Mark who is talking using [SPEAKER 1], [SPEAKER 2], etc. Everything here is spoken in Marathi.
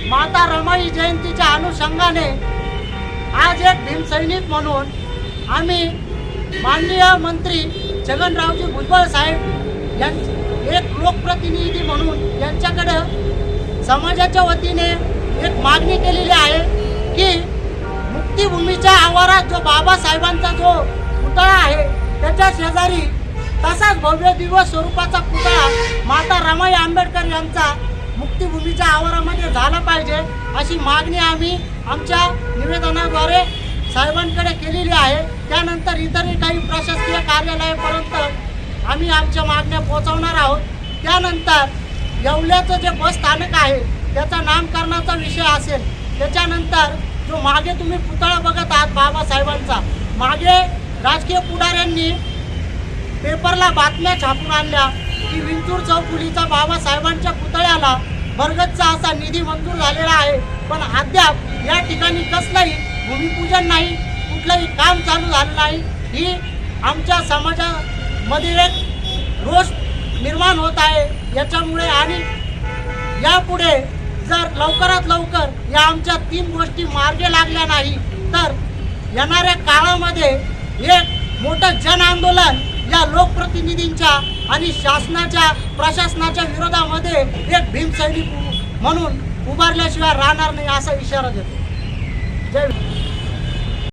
[SPEAKER 1] माता रमाई जयंतीच्या अनुषंगाने आज एक भीमसैनिक म्हणून आम्ही माननीय मंत्री छगनरावजी भुजबळ साहेब एक लोकप्रतिनिधी म्हणून यांच्याकडे समाजाच्या वतीने एक मागणी केलेली आहे की मुक्तिभूमीच्या आवारात जो बाबासाहेबांचा जो पुतळा आहे त्याच्या शेजारी तसाच भव्य दिव्य स्वरूपाचा पुतळा माता रमाई आंबेडकर यांचा मुक्तिभूमीच्या आवारामध्ये झाला पाहिजे अशी मागणी आम्ही आमच्या निवेदनाद्वारे साहेबांकडे केलेली आहे। त्यानंतर इतरही काही प्रशासकीय कार्यालयापर्यंत आम्ही आमच्या मागण्या पोहोचवणार आहोत। त्यानंतर येवल्याचं जे बस स्थानक आहे त्याचा नामकरणाचा विषय असेल, त्याच्यानंतर जो मागे तुम्ही पुतळा बघत आहात बाबासाहेबांचा, मागे राजकीय पुढाऱ्यांनी पेपरला बातम्या छापून आणल्या की विंचूर चौफुलीचा बाबासाहेबांच्या पुतळ्याला भरगतचा असा निधी मंजूर झालेला आहे, पण अद्याप या ठिकाणी कसलंही भूमिपूजन नाही, कुठलंही काम चालू झालं नाही। ही आमच्या समाजामध्ये एक रोष निर्माण होत आहे याच्यामुळे, आणि यापुढे जर लवकरात लवकर या आमच्या 3 गोष्टी मार्गी लागल्या नाही तर येणाऱ्या काळामध्ये एक मोठं जन आंदोलन या लोकप्रतिनिधींच्या आणि शासनाच्या प्रशासनाच्या विरोधामध्ये एक भीमसैनिक म्हणून उभारल्याशिवाय राहणार नाही असा इशारा देतो। जय